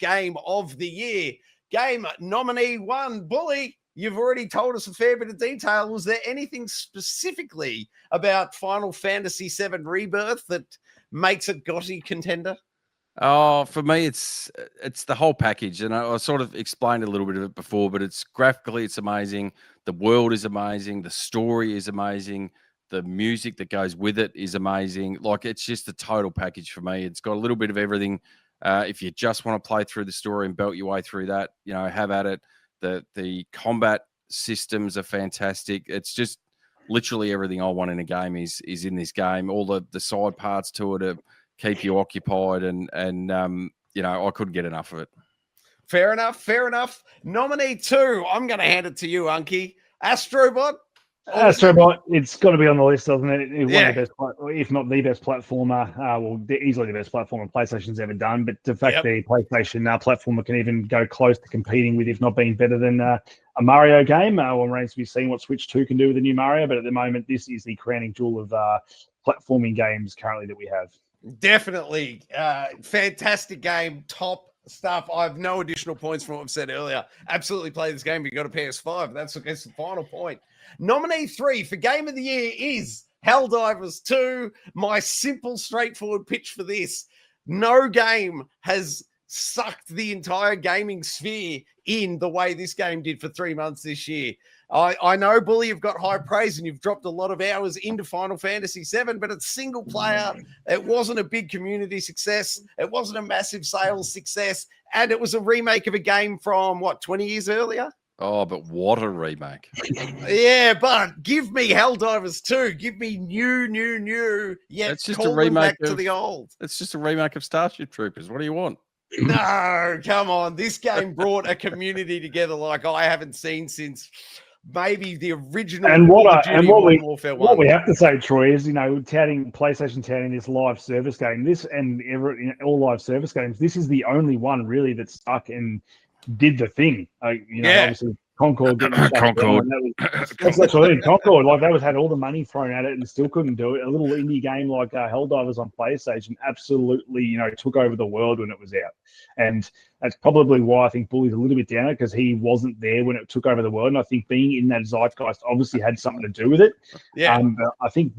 game of the year. Game nominee 1, Bully. You've already told us a fair bit of detail. Was there anything specifically about Final Fantasy VII Rebirth that makes it goty contender? Oh, for me, it's the whole package, and I sort of explained a little bit of it before, but it's graphically, it's amazing. The world is amazing. The story is amazing. The music that goes with it is amazing. Like, it's just a total package for me. It's got a little bit of everything. If you just want to play through the story and belt your way through that, have at it. The combat systems are fantastic. It's just literally everything I want in a game is in this game. All the side parts to it are keep you occupied, and I couldn't get enough of it. Fair enough. Nominee 2, I'm going to hand it to you, Unkie. Astrobot. Astrobot, it's got to be on the list, doesn't it? One of the best, if not the best platformer, easily the best platformer PlayStation's ever done. But the fact the PlayStation platformer can even go close to competing with, if not being better than a Mario game, remains to be seen what Switch 2 can do with the new Mario. But at the moment, this is the crowning jewel of platforming games currently that we have. Definitely. Fantastic game. Top stuff. I have no additional points from what I've said earlier. Absolutely play this game if you've got a PS5. That's the final point. Nominee 3 for Game of the Year is Helldivers 2. My simple, straightforward pitch for this. No game has sucked the entire gaming sphere in the way this game did for 3 months this year. I know, Bully, you've got high praise and you've dropped a lot of hours into Final Fantasy VII, but it's single player. It wasn't a big community success. It wasn't a massive sales success. And it was a remake of a game from, 20 years earlier? Oh, but what a remake. Yeah, but give me Helldivers 2. Give me new. Yet it's just call a remake back to the old. It's just a remake of Starship Troopers. What do you want? No, come on. This game brought a community together like I haven't seen since maybe the original. And what we have to say, Troy, is PlayStation touting this live service game. This and all live service games. This is the only one really that stuck and did the thing. Obviously Concord getting Concord. That's what I mean. Concord, had all the money thrown at it and still couldn't do it. A little indie game like Helldivers on PlayStation absolutely, took over the world when it was out. And that's probably why I think Bully's a little bit down it, because he wasn't there when it took over the world. And I think being in that zeitgeist obviously had something to do with it. Yeah. I think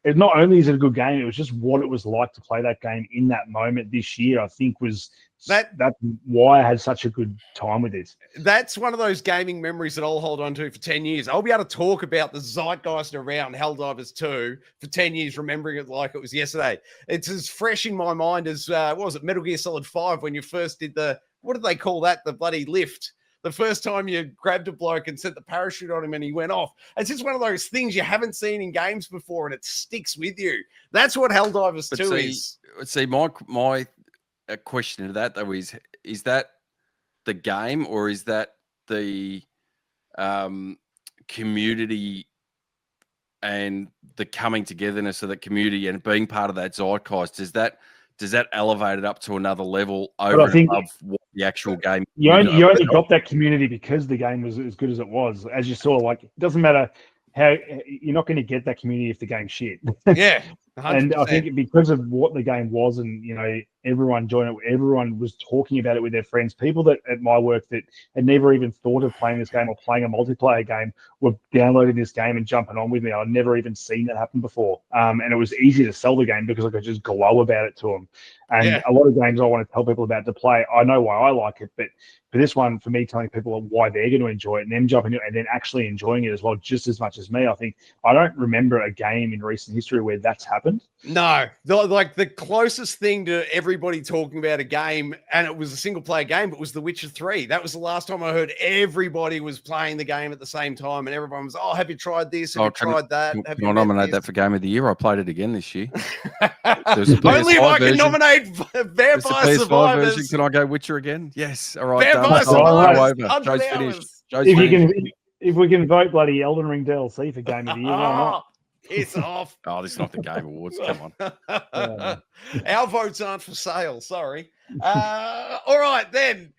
it not only is it a good game, it was just what it was like to play that game in that moment this year, I think was that's why I had such a good time with this. That's one of those gaming memories that I'll hold on to for 10 years. I'll be able to talk about the zeitgeist around Helldivers 2 for 10 years, remembering it like it was yesterday. It's as fresh in my mind as, Metal Gear Solid 5 when you first did what did they call that? The bloody lift. The first time you grabbed a bloke and set the parachute on him and he went off. It's just one of those things you haven't seen in games before and it sticks with you. That's what Helldivers 2 is. See, my question to that, though, is that the game or is that the community and the coming togetherness of the community and being part of that zeitgeist? Does that elevate it up to another level over and above what the actual game? You only got that community because the game was as good as it was. As you saw, it doesn't matter how you're not going to get that community if the game's shit. Yeah. 100%. And I think because of what the game was, and everyone joined it, everyone was talking about it with their friends. People that at my work that had never even thought of playing this game or playing a multiplayer game were downloading this game and jumping on with me. I'd never even seen that happen before, and it was easy to sell the game because I could just glow about it to them. And a lot of games I want to tell people about to play, I know why I like it, but for this one, for me, telling people why they're going to enjoy it and them jumping in and then actually enjoying it as well, just as much as me, I think I don't remember a game in recent history where that's happened. No, the closest thing to everybody talking about a game, and it was a single player game, but was The Witcher 3. That was the last time I heard everybody was playing the game at the same time, and everyone was, have you tried this? Have you tried that? Can I nominate that for Game of the Year? I played it again this year. Only if I can nominate Vampire Survivors. Version. Can I go Witcher again? Yes. All right. Vampire Survivors. Joe's finished. If we can vote bloody Elden Ring DLC for Game of the Year, why not? It's off. Oh, this is not the Game Awards. Come on. Our votes aren't for sale. Sorry. All right, then.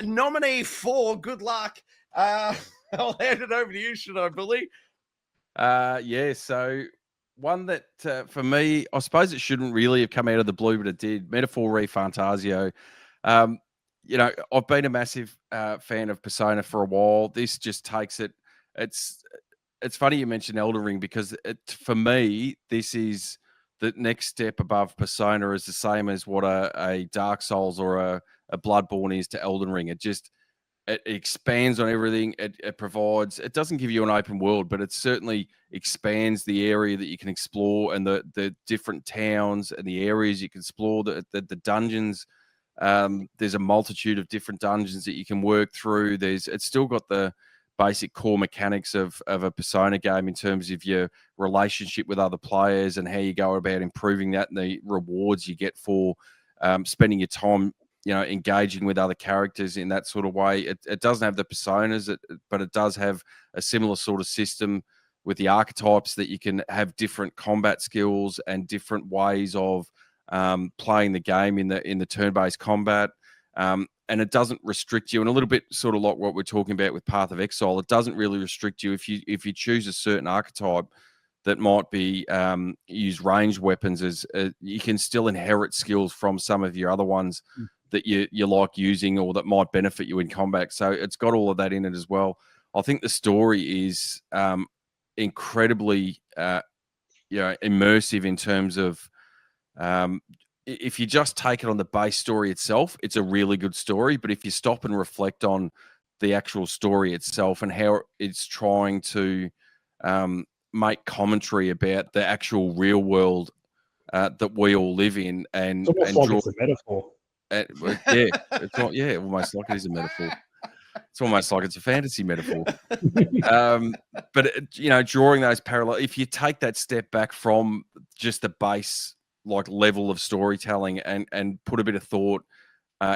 Nominee 4. Good luck. I'll hand it over to you, should I, Billy? Yeah, so one that, for me, I suppose it shouldn't really have come out of the blue, but it did. Metaphor Re Fantasio. you know, I've been a massive fan of Persona for a while. This just takes it. It's funny you mentioned Elden Ring because for me, this is the next step above Persona is the same as what a Dark Souls or a Bloodborne is to Elden Ring. It expands on everything. It provides. It doesn't give you an open world, but it certainly expands the area that you can explore and the different towns and the areas you can explore. The dungeons. There's a multitude of different dungeons that you can work through. It's still got the basic core mechanics of a Persona game in terms of your relationship with other players and how you go about improving that and the rewards you get for spending your time, you know, engaging with other characters in that sort of way. It doesn't have the personas, but it does have a similar sort of system with the archetypes that you can have different combat skills and different ways of playing the game in the turn-based combat. And it doesn't restrict you, and a little bit sort of like what we're talking about with Path of Exile. It doesn't really restrict you if you choose a certain archetype that might be use ranged weapons as you can still inherit skills from some of your other ones that you like using or that might benefit you in combat. So it's got all of that in it as well. I think the story is incredibly immersive in terms of if you just take it on the base story itself, it's a really good story. But if you stop and reflect on the actual story itself and how it's trying to make commentary about the actual real world that we all live in, and it's almost like it's a metaphor. Almost like it is a metaphor. It's almost like it's a fantasy metaphor. But drawing those parallels, if you take that step back from just the base level of storytelling and put a bit of thought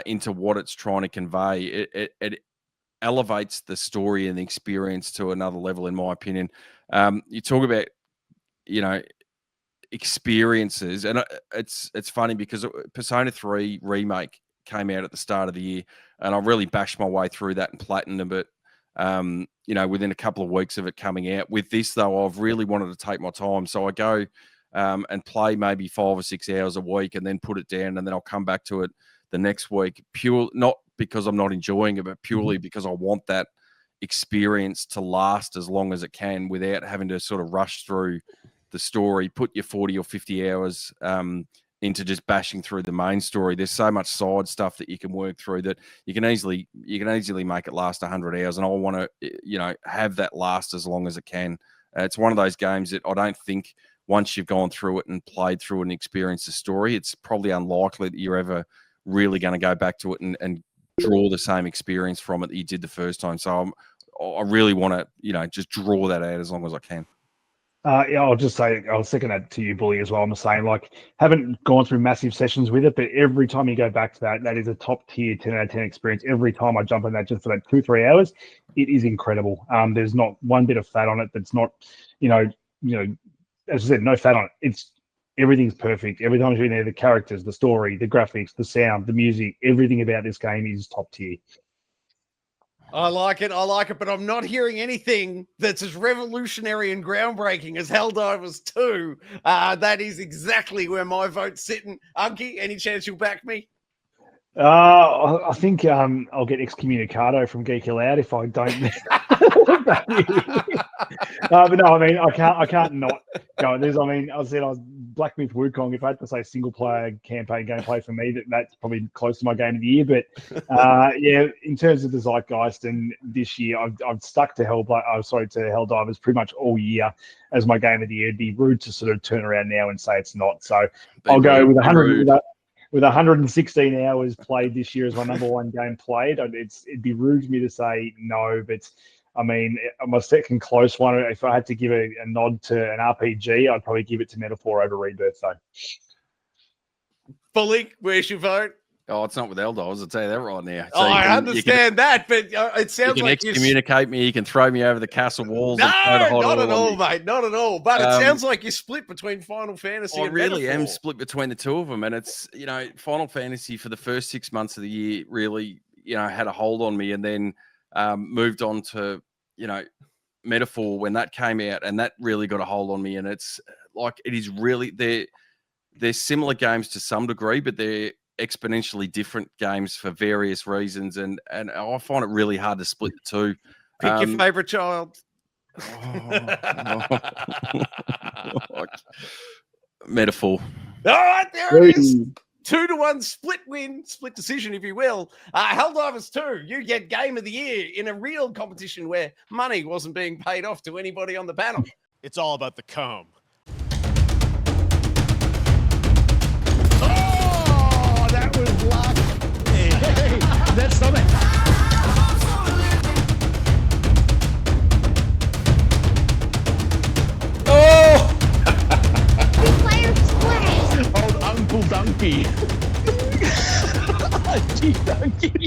into what it's trying to convey, it elevates the story and the experience to another level, in my opinion. You talk about, experiences, and it's funny because Persona 3 Remake came out at the start of the year, and I really bashed my way through that and platinumed it. Within a couple of weeks of it coming out. With this, though, I've really wanted to take my time, so I go and play maybe 5 or 6 hours a week, and then put it down, and then I'll come back to it the next week. Pure, not because I'm not enjoying it, but purely because I want that experience to last as long as it can, without having to sort of rush through the story. Put your 40 or 50 hours into just bashing through the main story. There's so much side stuff that you can work through that you can easily make it last 100 hours. And I want to, have that last as long as it can. It's one of those games that I don't think once you've gone through it and played through it and experienced the story, it's probably unlikely that you're ever really going to go back to it and draw the same experience from it that you did the first time. So I really want to, just draw that out as long as I can. I'll just say, I'll second that to you, Bully, as well. I'm the same. Haven't gone through massive sessions with it, but every time you go back to that is a top tier 10 out of 10 experience. Every time I jump on that just for that 2-3 hours, it is incredible. There's not one bit of fat on it that's not, as I said, no fat on it. Everything's perfect. Every time you're in there, the characters, the story, the graphics, the sound, the music, everything about this game is top tier. I like it, but I'm not hearing anything that's as revolutionary and groundbreaking as Helldivers 2. That is exactly where my vote's sitting. Unkie, any chance you'll back me? I think I'll get excommunicado from Geek Aloud if I don't. But no, I mean, I can't not go. I said I was Black Myth Wukong. If I had to say single player campaign gameplay for me, that's probably close to my game of the year. But in terms of the zeitgeist, and this year I've stuck to Helldivers pretty much all year as my game of the year. It'd be rude to sort of turn around now and say it's not. So I'll go with 100. With 116 hours played this year as my number one game played, it'd be rude of me to say no, but I mean, my second close one, if I had to give a nod to an RPG, I'd probably give it to Metaphor over Rebirth, though. Bully, where's your vote? Oh, it's not with Eldivers, I'll tell you that right now. So I understand that, but it sounds like you can excommunicate me, you can throw me over the castle walls. No, not at all, mate, not at all. But it sounds like you're split between Final Fantasy and Metaphor. I really am split between the two of them, and it's, Final Fantasy for the first 6 months of the year really, had a hold on me, and then moved on to, Metaphor when that came out, and that really got a hold on me. And it's like, it is really, they're similar games to some degree, but they're exponentially different games for various reasons, and I find it really hard to split the two. Pick your favorite child. Metaphor. All right, there it is. 2-1 split win, split decision, if you will. Helldivers 2, you get Game of the Year in a real competition where money wasn't being paid off to anybody on the panel. It's all about the comb. Oh, that was luck. Hey, that's something. Oh! Old Uncle Dunkie. Unkie Dunkie.